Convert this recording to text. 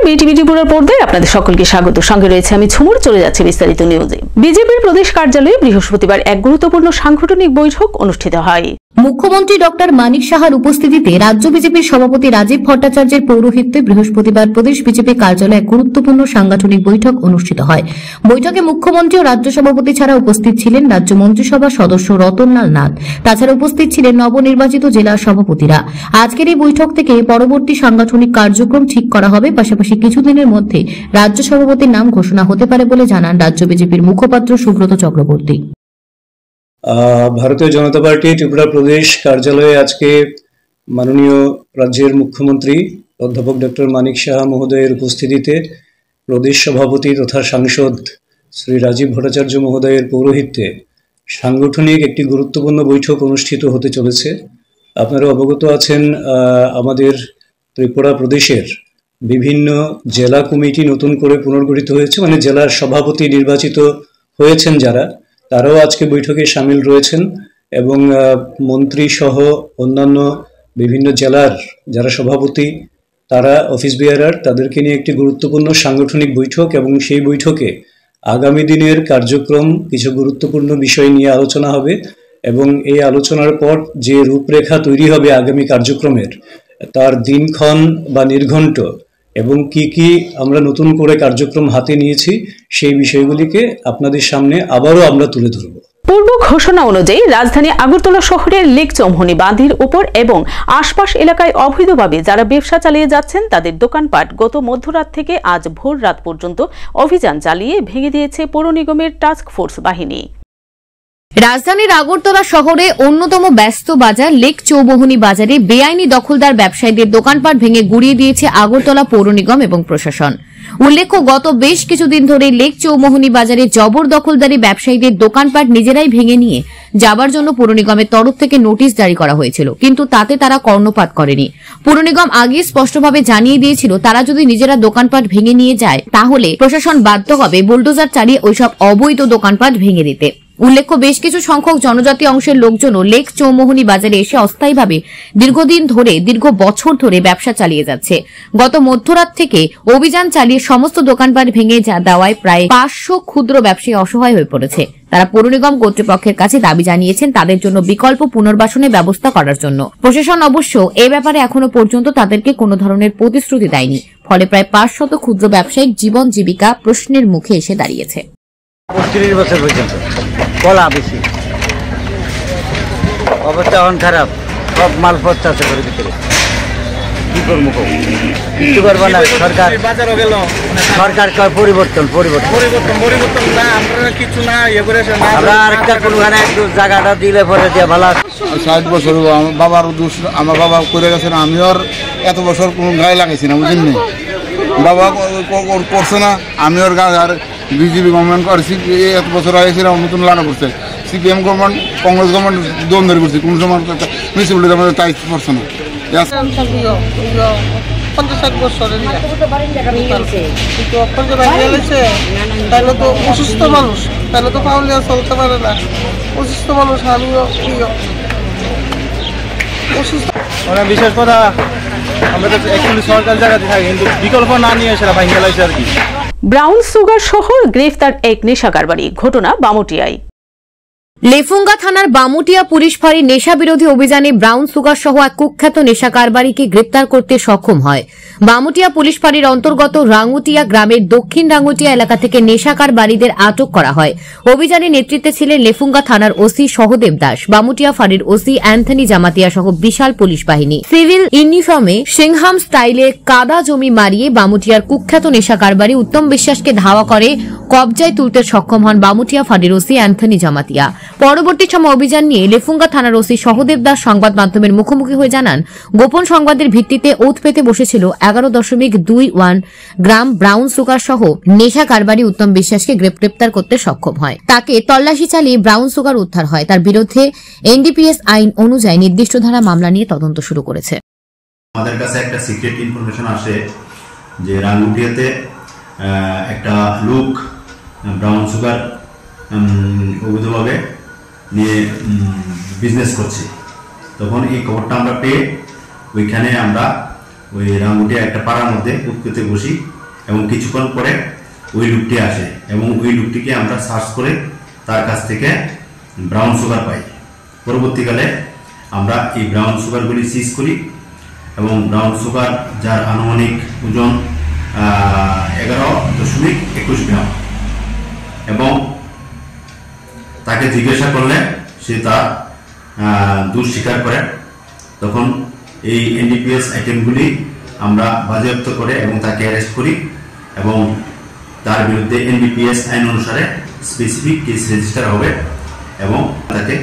BTV ত্রিপুরার পর্দায় আপনাদের সকলকে স্বাগত। সঙ্গে রয়েছে আমি ঝুমুর। চলে যাচ্ছে বিস্তারিত নিউজে। বিজেপির প্রদেশ কার্যালয়ে বৃহস্পতিবার এক গুরুত্বপূর্ণ সাংগঠনিক বৈঠক অনুষ্ঠিত হয়। মুখ্যমন্ত্রী ডক্টর মানিক সাহার উপস্থিতিতে রাজ্য বিজেপির সভাপতি রাজীব ভট্টাচার্যের পৌরোহিত্যে বৃহস্পতিবার প্রদেশ বিজেপি কার্যালয়ে এক গুরুত্বপূর্ণ সাংগঠনিক বৈঠক অনুষ্ঠিত হয়। বৈঠকে মুখ্যমন্ত্রী ও রাজ্য সভাপতি ছাড়া উপস্থিত ছিলেন রাজ্য মন্ত্রিসভার সদস্য রতনলাল নাথ। তাছাড়া উপস্থিত ছিলেন নবনির্বাচিত জেলা সভাপতিরা। আজকের এই বৈঠক থেকে পরবর্তী সাংগঠনিক কার্যক্রম ঠিক করা হবে। পাশাপাশি কিছুদিনের মধ্যে রাজ্য সভাপতির নাম ঘোষণা হতে পারে বলে জানান রাজ্য বিজেপির মুখপাত্র সুব্রত চক্রবর্তী। ভারতীয় জনতা পার্টি ত্রিপুরা প্রদেশ কার্যালয়ে আজকে মাননীয় রাজ্যের মুখ্যমন্ত্রী অধ্যাপক ডক্টর মানিক সাহা মহোদয়ের উপস্থিতিতে প্রদেশ সভাপতি তথা সাংসদ শ্রী রাজীব ভট্টাচার্য মহোদয়ের পৌরোহিত্যে সাংগঠনিক একটি গুরুত্বপূর্ণ বৈঠক অনুষ্ঠিত হতে চলেছে। আপনারা অবগত আছেন, আমাদের ত্রিপুরা প্রদেশের বিভিন্ন জেলা কমিটি নতুন করে পুনর্গঠিত হয়েছে, মানে জেলার সভাপতি নির্বাচিত হয়েছেন যারা, তারাও আজকে বৈঠকে সামিল রয়েছেন এবং মন্ত্রী সহ অন্যান্য বিভিন্ন জেলার যারা সভাপতি তারা অফিস বেয়ারার, তাদেরকে নিয়ে একটি গুরুত্বপূর্ণ সাংগঠনিক বৈঠক এবং সেই বৈঠকে আগামী দিনের কার্যক্রম কিছু গুরুত্বপূর্ণ বিষয় নিয়ে আলোচনা হবে এবং এই আলোচনার পর যে রূপরেখা তৈরি হবে আগামী কার্যক্রমের, তার দিনক্ষণ বা নির্ঘণ্ট এবং কি আমরা নতুন করে কার্যক্রম হাতে নিয়েছি সেই বিষয়গুলিকে আপনাদের সামনে আবারও আমরা তুলে ধরব। পূর্ব ঘোষণা অনুযায়ী রাজধানী আগরতলা শহরের লেক চৌমুহনী বাঁধের উপর এবং আশপাশ এলাকায় অবৈধভাবে যারা ব্যবসা চালিয়ে যাচ্ছেন তাদের দোকানপাট গত মধ্যরাত থেকে আজ ভোর রাত পর্যন্ত অভিযান চালিয়ে ভেঙে দিয়েছে পৌর নিগমের টাস্ক ফোর্স বাহিনী। রাজধানীর আগরতলা শহরে অন্যতম ব্যস্ত বাজার লেক চৌমুহনী বাজারে বেআইনি দখলদার ব্যবসায়ীদের দোকানপাট ভেঙে গুড়িয়ে দিয়েছে আগরতলা পৌর নিগম এবং প্রশাসন। উল্লেখ্য, গত বেশ কিছুদিন ধরে লেক চৌমুহনী বাজারে জবরদখলদারি ব্যবসায়ীদের দোকানপাট নিজেরাই ভেঙে নিয়ে যাবার জন্য পৌর নিগমের তরফ থেকে নোটিশ জারি করা হয়েছিল, কিন্তু তাতে তারা কর্ণপাত করেনি। পৌর নিগম আগে স্পষ্টভাবে জানিয়ে দিয়েছিল তারা যদি নিজেরা দোকানপাট ভেঙে নিয়ে যায় তাহলে প্রশাসন বাধ্য হবে বুলডোজার চালিয়ে ওইসব অবৈধ দোকানপাট ভেঙে দিতে। উল্লেখ্য, বেশ কিছু সংখ্যক জনজাতি অংশের লোকজনও লেক চৌমুহনী বাজারে এসে অস্থায়ীভাবে দীর্ঘ বছর ধরে ব্যবসা চালিয়ে যাচ্ছে। গত মধ্যরাত থেকে অভিযান চালিয়ে সমস্ত দোকানপাট ভেঙে দেওয়ায় প্রায় 500 ক্ষুদ্র ব্যবসায়ী অসহায় হয়ে পড়েছে। তারা পৌর নিগম কর্তৃপক্ষের কাছে দাবি জানিয়েছেন তাদের জন্য বিকল্প পুনর্বাসনের ব্যবস্থা করার জন্য। প্রশাসন অবশ্য এ ব্যাপারে এখনো পর্যন্ত তাদেরকে কোনো ধরনের প্রতিশ্রুতি দেয়নি। ফলে প্রায় 500 ক্ষুদ্র ব্যবসায়ীর জীবন জীবিকা প্রশ্নের মুখে এসে দাঁড়িয়েছে। 30 বছর পর্যন্ত কলা বেশি অবস্থা এখন খারাপ, সব মাল পচা আছে ঘরের ভিতরে। কি করবো কিছু করবো না, সরকার পরিবর্তন না, আমরা কিছু না ইয়ে করে আমরা আরেকটা কোনখানে একটু জায়গাটা দিলে পরে দিয়ে ভালো। 60 বছর আমার বাবার দোষ, আমার বাবা করে গেছেন, আমি আর এত বছর কোনো গায়ে লাগাইছি না, বুঝলেন না। বাবা করছে না, আমি ওর গায়ে আর বিজেপি গভর্নমেন্ট করছি এত বছর আগে নতুন লাগা করছে, সিপিএম গভর্নমেন্ট কংগ্রেস গভর্নমেন্ট দ্বন্দ্ব করছে, কোন সময় মিউনিসিপ্যালিটি আমাদের তাই করছে না। 50 বছরের তাহলে তো অসুস্থ মানুষ, তাহলে তো পাউলিয়া চলতে পারে না। অসুস্থ মানুষ, আমিও অসুস্থ। বিশেষ কথা আমরা তো অ্যাকচুয়ালি সরকার জায়গাতে থাকি, কিন্তু বিকল্প না নিয়ে সেটা ভাঙে গেছে আর কি। ব্রাউন সুগার সহ গ্রেফতার এক নেশা কারবারি, ঘটনা বামুটিয়ায়। লেফুঙ্গা থানার বামুটিয়া পুলিশ ফাঁড়ি নেশা বিরোধী অভিযানে ব্রাউন সুগার সহ এক কুখ্যাত নেশা কারবারিকে গ্রেপ্তার করতে সক্ষম হয়। বামুটিয়া পুলিশ ফাঁড়ির অন্তর্গত রাঙ্গুটিয়া গ্রামের দক্ষিণ রাঙ্গুটিয়া এলাকা থেকে নেশা কারবারিদের আটক করা হয়। অভিযানে নেতৃত্বে ছিলেন লেফুঙ্গা থানার ওসি সহদেব দাস, বামুটিয়া ফাঁড়ির ওসি অ্যান্থনি জামাতিয়া সহ বিশাল পুলিশ বাহিনী। সিভিল ইউনিফর্মে সিংহাম স্টাইলে কাদা জমি মারিয়ে বামুটিয়ার কুখ্যাত নেশা কারবারি উত্তম বিশ্বাসকে ধাওয়া করে কবজায় তুলতে সক্ষম হন বামুটিয়া ফাঁড়ির ওসি অ্যান্থনি জামাতিয়া। পরবর্তী সময় অভিযান নিয়ে লেফুঙ্গা থানার ওসি সহদেব দাস সংবাদ মাধ্যমের মুখোমুখি হয়ে জানান, গোপন সংবাদের ভিত্তিতে ওঁত পেতে বসেছিল 11.21 গ্রাম ব্রাউন সুগার সহ নেশা কারবারি উত্তম বিশ্বাসকে গ্রেপ্তার করতে সক্ষম হয়। তাকে তল্লাশি চালিয়ে ব্রাউন সুগার উদ্ধার হয়। তার বিরুদ্ধে এনডিপিএস আইন অনুযায়ী নির্দিষ্ট ধারা মামলা নিয়ে তদন্ত শুরু করেছে। আমাদের কাছে একটা সিক্রেট ইনফরমেশন আসে যে রাঙ্গুটিয়াতে একটা লোক ব্রাউন সুগার অবৈধভাবে নিয়ে বিজনেস করছে। তখন এই খবরটা আমরা পেয়ে ওইখানে আমরা ওই রাঙ্গুটিয়া একটা পাড়ার মধ্যে উৎপত্তি বসি এবং কিছুক্ষণ পরে ওই লোকটি আসে এবং ওই লোকটিকে আমরা সার্চ করে তার কাছ থেকে ব্রাউন সুগার পাই। পরবর্তীকালে আমরা এই ব্রাউন সুগারগুলি সিজ করি এবং ব্রাউন সুগার যার আনুমানিক ওজন 11.21 গ্রাম, এবং তাকে জিজ্ঞাসা করলে সে তার দোষ স্বীকার করে। তখন এই এনডিপিএস আইটেমগুলি আমরা বাজেয়াপ্ত করে এবং তাকে অ্যারেস্ট করি এবং তার বিরুদ্ধে এনডিপিএস আইন অনুসারে স্পেসিফিক কেস রেজিস্টার হবে এবং তাকে